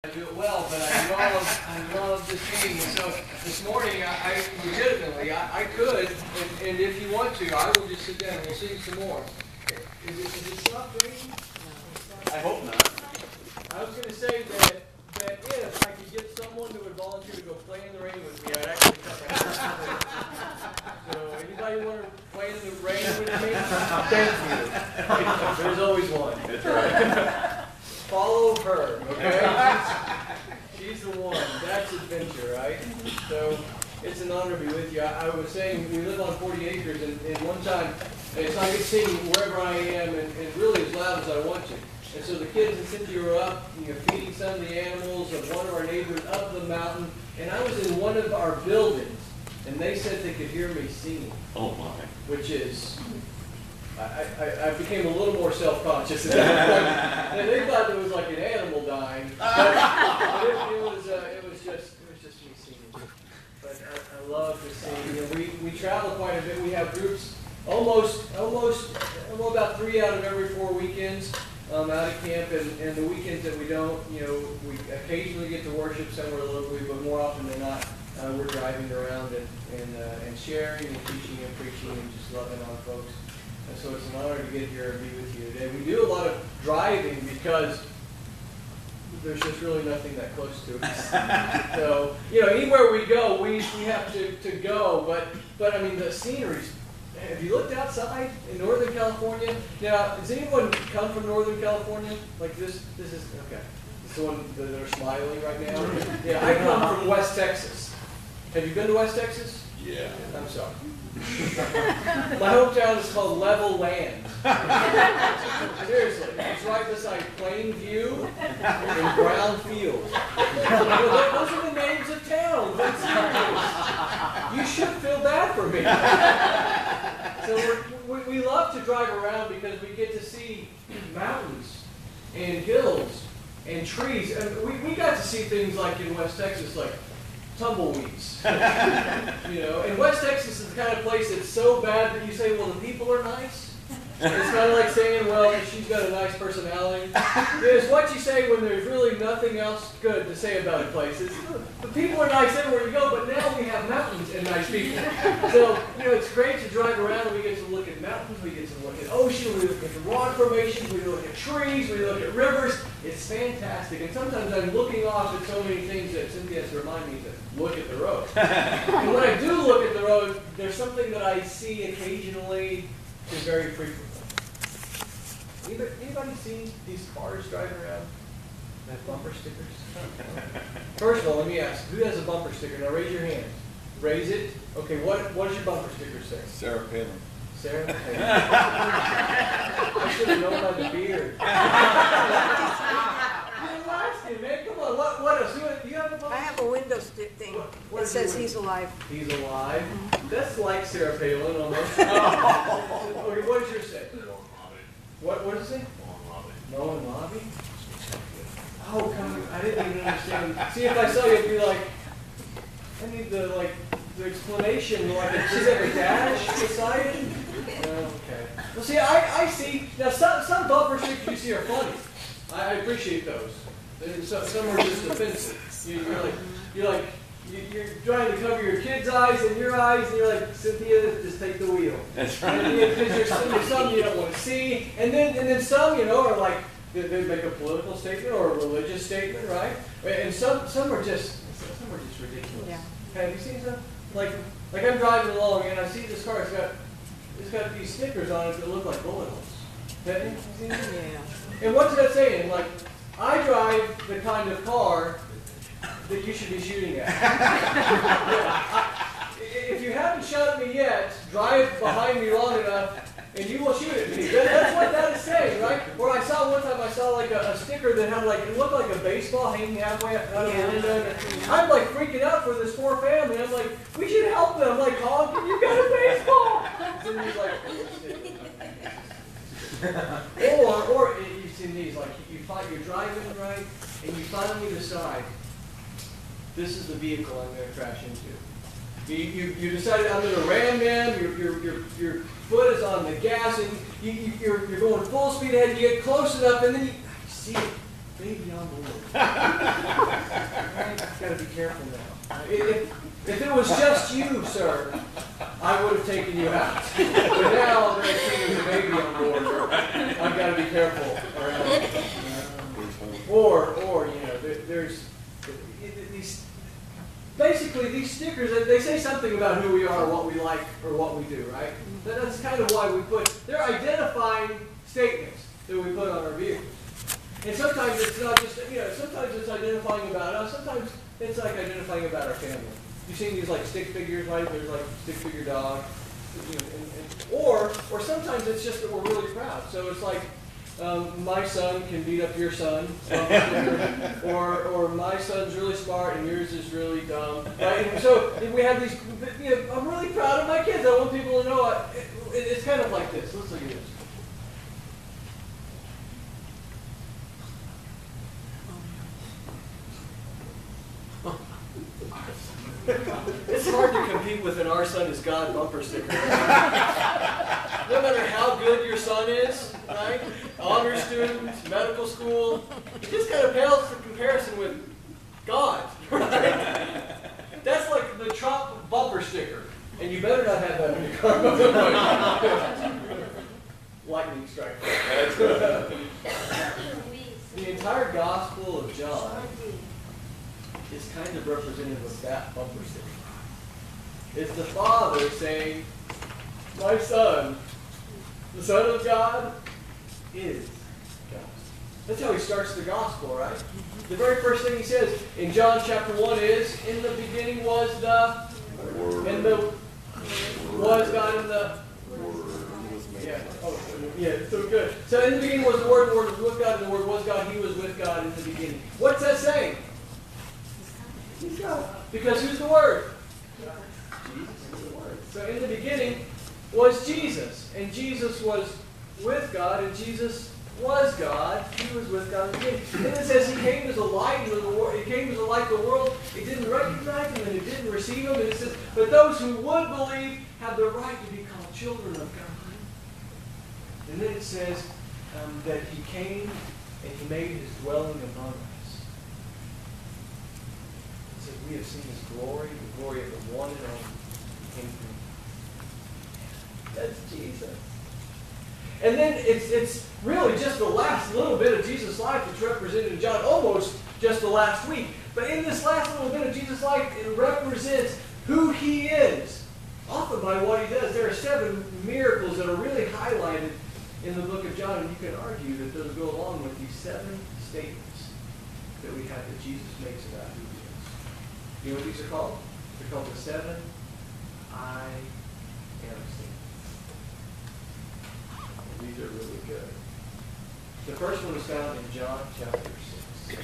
I do it well, but I love the singing. So this morning, I legitimately, I could, and if you want to, I will just sit down and we'll sing some more. Is it stopped raining? I hope not. I was going to say that if I could get someone who would volunteer to go play in the rain with me, I'd actually cut my hair. So anybody want to play in the rain with me? Thank you. There's always one. That's right. Follow her, okay? She's the one. That's adventure, right? So it's an honor to be with you. I was saying we live on 40 acres, and one time, and so I could sing wherever I am, and really as loud as I want to. And so the kids and Cynthia were up, feeding some of the animals of one of our neighbors up the mountain, and I was in one of our buildings, and they said they could hear me singing. Oh my. Which is, I became a little more self-conscious at that point. And they thought it was like an animal dying, but it was just me singing. But I love to sing. We travel quite a bit. We have groups almost about 3 out of every 4 weekends out of camp, and the weekends that we don't, we occasionally get to worship somewhere locally, but more often than not, we're driving around and sharing and teaching and preaching and just loving on folks. And so it's an honor to get here and be with you today. We do a lot of driving because there's just really nothing that close to us. So, anywhere we go, we have to go. But I mean, the scenery's. Have you looked outside in Northern California? Now, has anyone come from Northern California? Like this is, okay. It's the one that are smiling right now. Yeah, I come from West Texas. Have you been to West Texas? Yeah. I'm sorry. My hometown is called Level Land. Seriously, it's right beside Plainview and Brown Fields. Those are the names of towns. You should feel bad for me. So we love to drive around because we get to see mountains and hills and trees. And we got to see things like in West Texas, like tumbleweeds. And West Texas is the kind of place that's so bad that you say, well, the people are nice. It's kind of like saying, well, she's got a nice personality. It's what you say when there's really nothing else good to say about a place. The people are nice everywhere you go, but now we have mountains and nice people. So, it's great to drive around and we get to look at mountains, we get to look at ocean, we look at the rock formations, we look at trees, we look at rivers. It's fantastic. And sometimes I'm looking off at so many things that Cynthia has to remind me to look at the road. And when I do look at the road, there's something that I see occasionally to very frequently. Anybody seen these cars driving around that have bumper stickers? First of all, let me ask, who has a bumper sticker? Now raise your hand. Raise it. Okay, what does your bumper sticker say? Sarah Palin. Sarah Palin. I should have known by the beard. You're asking, man. Come on. What else? Do you have a bumper? I have a window thing. What It says he's alive. He's alive. That's like Sarah Palin almost. Okay, what does yours say? What does it say? Moen Lobby? Oh, come on. I didn't even understand. See, if I saw you, I'd be like, I need the explanation. Like, does it have a dash beside it? Okay. Well, see, I see. Now, some bumper stickers you see are funny. I appreciate those. And some are just offensive. You're trying to cover your kid's eyes and your eyes, and you're like, Cynthia, just take the wheel. That's right. Because there's some you don't want to see, and then some, are like, they make a political statement or a religious statement, right? And some are just ridiculous. Yeah. Have you seen some? Like I'm driving along and I see this car. It's got these stickers on it that look like bullet holes. Have you seen them? Yeah. And what's that saying? Like, I drive the kind of car that you should be shooting at. If you haven't shot at me yet, drive behind me long enough and you will shoot at me. That's what that is saying, right? Or one time I saw like a sticker that had it looked like a baseball hanging halfway out of the window. I'm like freaking out for this poor family. I'm like, we should help them. I'm like, oh, you got a baseball. And he's like, or you've seen these, like you're driving, right? And you finally decide, this is the vehicle I'm going to crash into. You decided I'm going to ram them. Your foot is on the gas, and you're going full speed ahead. You get close enough, and then you see it baby on the look. I've got to be careful now. If it was just you, sir, I would have taken you out. But now that I've seen there's a baby on board, I've got to be careful around it. Or you know, there's these. Basically, these stickers, they say something about who we are, what we like, or what we do, right? That's kind of why we they're identifying statements that we put on our vehicles. And sometimes it's not just, sometimes it's identifying about us, sometimes it's like identifying about our family. You've seen these like stick figures, right? There's like stick figure dog. Or sometimes it's just that we're really proud. So it's like, my son can beat up your son, or my son's really smart and yours is really dumb. Right? And so we have these. I'm really proud of my kids. I want people to know. It's kind of like this. Let's look at this. It's hard to compete with an "Our Son is God" bumper sticker. No matter how good your son is, right? Honor student, medical school, it just kind of pales in comparison with God, right? That's like the Trump bumper sticker, and you better not have that in your car. Lightning strike. The entire Gospel of John is kind of representative of that bumper sticker. It's the Father saying, my Son, the Son of God, is God. That's how he starts the Gospel, right? The very first thing he says in John chapter 1 is, in the beginning was the Word. And the was God in the so good. So in the beginning was the Word was with God, and the Word was God. He was with God in the beginning. What's that saying? He's God. Because who's the Word? Jesus is the Word. So in the beginning was Jesus, and Jesus was with God, and Jesus was God. He was with God in the beginning. And it says he came as a light in the world. He came as a light in the world. It didn't recognize him, and it didn't receive him. And it says, but those who would believe have the right to be called children of God. And then it says that he came and he made his dwelling among us. It says we have seen his glory, the glory of the one and only King. That's Jesus. And then it's really just the last little bit of Jesus' life that's represented in John, almost just the last week. But in this last little bit of Jesus' life, it represents who he is, often by what he does. There are 7 miracles that are really highlighted in the book of John, and you can argue that those go along with these 7 statements that we have that Jesus makes about who he is. You know what these are called? They're called the 7 I am seen. These are really good. The first one is found in John chapter 6.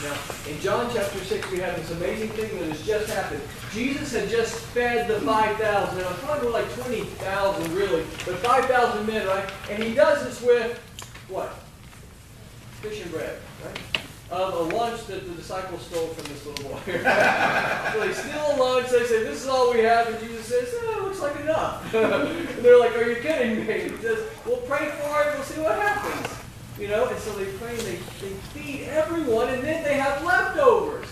Now, in John chapter 6, we have this amazing thing that has just happened. Jesus had just fed the 5,000. Now, it's probably more like 20,000, really, but 5,000 men, right? And he does this with what? Fish and bread, right? A lunch that the disciples stole from this little boy. So they steal a lunch. They say, this is all we have. And Jesus says, it looks like enough. And they're like, are you kidding me? And he says, we'll pray for it. We'll see what happens. And so they pray and they feed everyone, and then they have leftovers.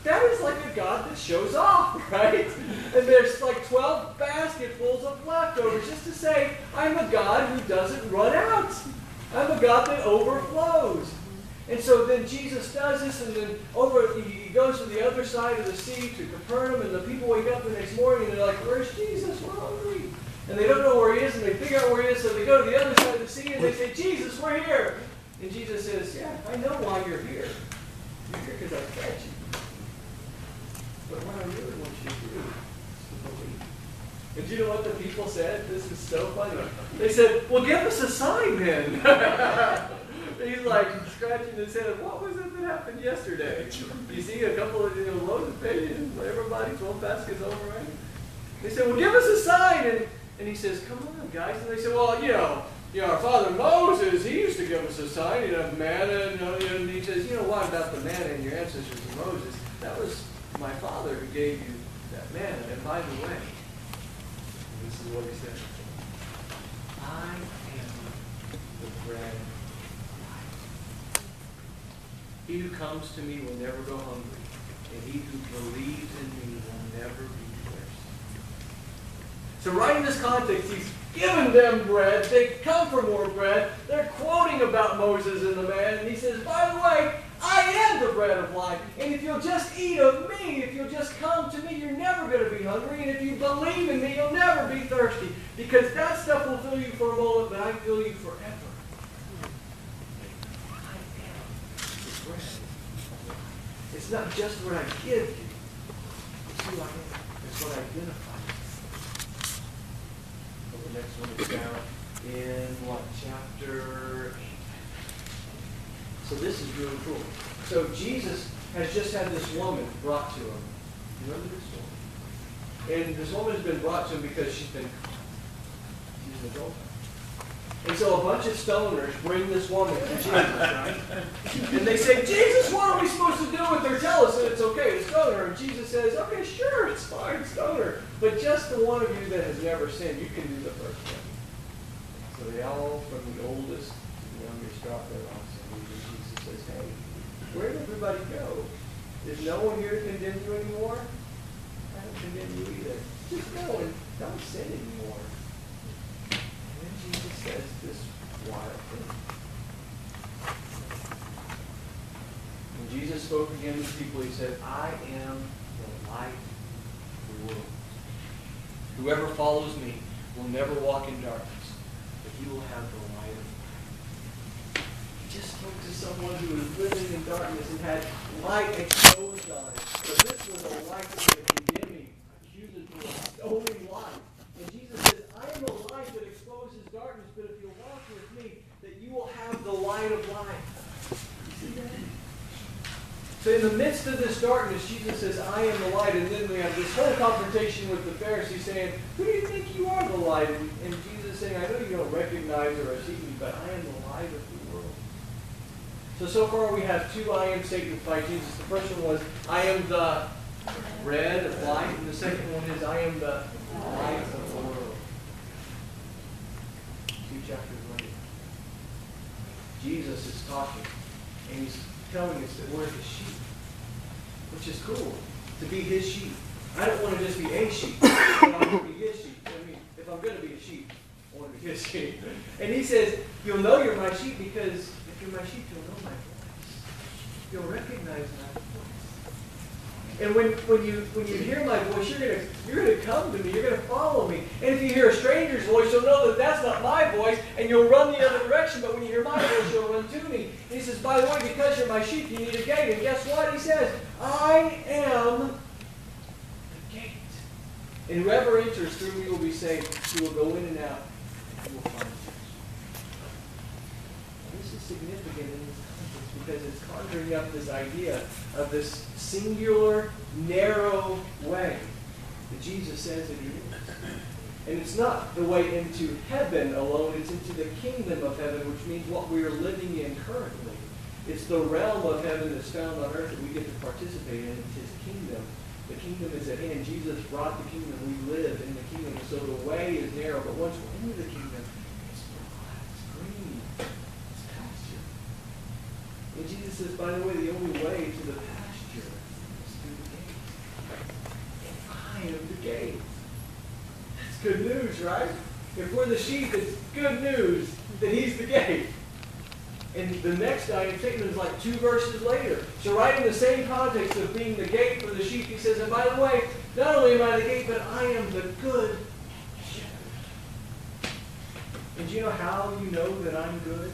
That is like a God that shows off, right? And there's like 12 basketfuls of leftovers just to say, I'm a God who doesn't run out. I'm a God that overflows. And so then Jesus does this, and then he goes to the other side of the sea to Capernaum, and the people wake up the next morning and they're like, where's Jesus? We're hungry. And they don't know where he is, and they figure out where he is, so they go to the other side of the sea and they say, Jesus, we're here. And Jesus says, yeah, I know why you're here. You're here because I fed you. But what I really want you to do is to believe. And do you know what the people said? This is so funny. They said, well, give us a sign then. He's like scratching his head. What was it that happened yesterday? You see a couple of loads of fish and everybody, 12 baskets over, right? They said, well, give us a sign. And he says, come on, guys. And they said, well, our father Moses, he used to give us a sign. He'd have manna. And he says, what about the manna in your ancestors and Moses? That was my father who gave you that manna. And by the way, this is what he said. I am the bread of life. He who comes to me will never go hungry, and he who believes in me will never be thirsty. So right in this context, he's given them bread. They come for more bread. They're quoting about Moses and the man, and he says, by the way, I am the bread of life. And if you'll just eat of me, if you'll just come to me, you're never going to be hungry. And if you believe in me, you'll never be thirsty. Because that stuff will fill you for a moment, but I fill you forever. I am the bread. It's not just what I give you. It's who I am. It's what I identify with. Well, the next one is down in what? Chapter 8. So this is really cool. So Jesus has just had this woman brought to him. You remember this woman? And this woman has been brought to him because she's been caught. She's an adulterer. And so a bunch of stoners bring this woman to Jesus, right? And they say, Jesus, what are we supposed to do with her? Tell us that it's okay to stone her. And Jesus says, okay, sure, it's fine, stone her. But just the one of you that has never sinned, you can do the first one. So they all, from the oldest to the youngest, drop their rocks. And Jesus says, hey, where did everybody go? Is no one here to condemn you anymore? I don't condemn you either. Just go and don't sin anymore. Jesus says this wild thing. When Jesus spoke again to the people, he said, I am the light of the world. Whoever follows me will never walk in darkness, but he will have the light of life. He just spoke to someone who was living in darkness and had light exposed on it. But this was a light that was condemning, accusatory, stoning light. And Jesus says, I am the light that exposes darkness, but if you walk with me, that you will have the light of life. You see that? So in the midst of this darkness, Jesus says, I am the light. And then we have this whole confrontation with the Pharisees saying, who do you think you are, the light? And Jesus saying, I know you don't recognize or see me, but I am the light of the world. So far we have two I am statements by Jesus. The first one was, I am the bread of life. And the second one is, I am the light of the world. 2 chapters later. Jesus is talking, and he's telling us that we're his sheep, which is cool, to be his sheep. I don't want to just be a sheep, but I want to be his sheep. I mean, if I'm going to be a sheep, I want to be his sheep. And he says, you'll know you're my sheep because if you're my sheep, you'll know my voice. You'll recognize my voice. And when you hear my voice, you're gonna come to me. You're gonna follow me. And if you hear a stranger's voice, you'll know that that's not my voice, and you'll run the other direction. But when you hear my voice, you'll run to me. And he says, by the way, because you're my sheep, you need a gate. And guess what? He says, I am the gate. And whoever enters through me will be saved. He will go in and out, and he will find pasture. This is significant in this context because it's conjuring up this idea of this singular, narrow way that Jesus says that he is. And it's not the way into heaven alone, it's into the kingdom of heaven, which means what we are living in currently. It's the realm of heaven that's found on earth that we get to participate in. It's his kingdom. The kingdom is at hand. Jesus brought the kingdom. We live in the kingdom. So the way is narrow, but once we're into the kingdom, it's broad, it's green, it's pasture. And Jesus says, by the way, the only way to the pasture is through the gate. And I am the gate. That's good news, right? If we're the sheep, it's good news that he's the gate. And the next I am statement is like 2 verses later. So right in the same context of being the gate for the sheep, he says, and by the way, not only am I the gate, but I am the good shepherd. And do you know how you know that I'm good?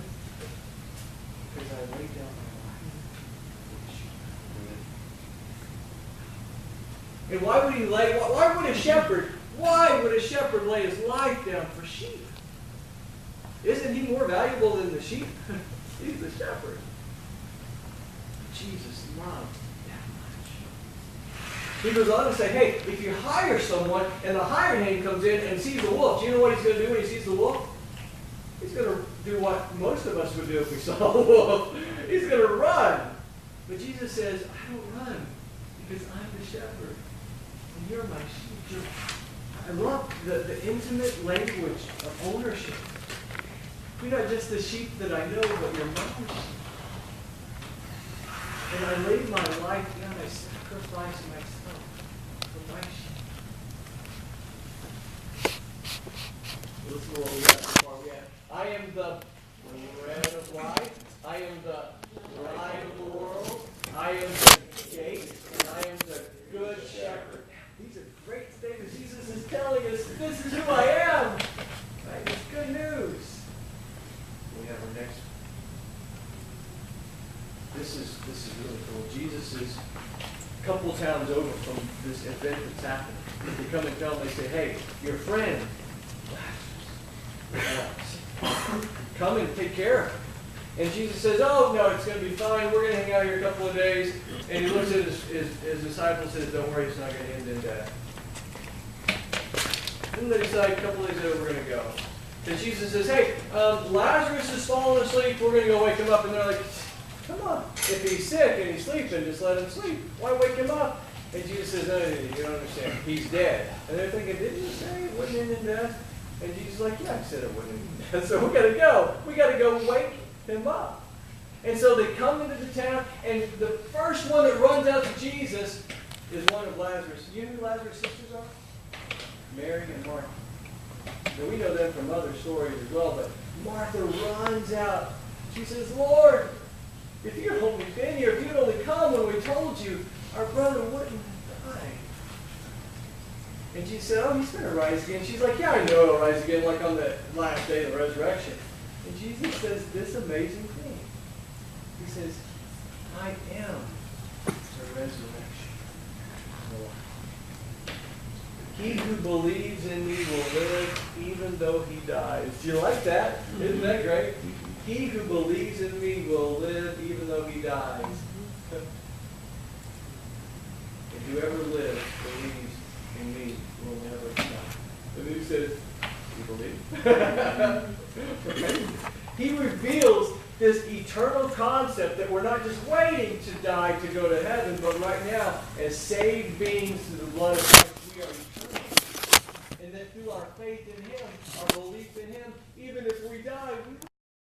Because I laid down my life for the sheep. And why would a shepherd lay his life down for sheep? Isn't he more valuable than the sheep? He's the shepherd. Jesus loved that much. He goes on to say, hey, if you hire someone and the hired hand comes in and sees the wolf, do you know what he's going to do when he sees the wolf? He's going to do what most of us would do if we saw a wolf. He's going to run. But Jesus says, I don't run because I'm the shepherd. And you're my sheep. I love the intimate language of ownership. You're not just the sheep that I know, but you're my sheep. And I laid my life down, I sacrificed myself for my sheep. Listen to what we got so far. We have, I am the bread of life. I am the light of the world. I am the gate. And I am the good shepherd. These are great statements. Jesus is telling us, this is who I am. Right? It's good news. We have our next one. This is really cool. Jesus is a couple towns over from this event that's happening. They come and tell him, they say, hey, your friend, come and take care of him. And Jesus says, oh, no, it's going to be fine. We're going to hang out here a couple of days. And he looks at his disciples and says, don't worry, it's not going to end in death. Then they decide a couple of days later, we're going to go. And Jesus says, hey, Lazarus is falling asleep. We're going to go wake him up. And they're like, come on. If he's sick and he's sleeping, just let him sleep. Why wake him up? And Jesus says, no, you don't understand. He's dead. And they're thinking, didn't you say it wouldn't end in death? And Jesus is like, yeah, I said it wouldn't end in death. So we got to go. We got to go wake him up. And so they come into the town, and the first one that runs out to Jesus is one of Lazarus. You know who Lazarus' sisters are? Mary and Martha. Now, we know them from other stories as well, but Martha runs out. She says, Lord, if you'd only been here, if you'd only come when we told you, our brother wouldn't have died. And she said, oh, he's going to rise again. She's like, yeah, I know he'll rise again, like on the last day of the resurrection. And Jesus says this amazing thing. He says, I am the resurrection and the life. He who believes in me will live even though he dies. Do you like that? Isn't that great? He who believes in me will live even though he dies. And whoever lives, believes in me, will never die. And who says, you believe? He reveals this eternal concept that we're not just waiting to die to go to heaven, but right now, as saved beings through the blood of Christ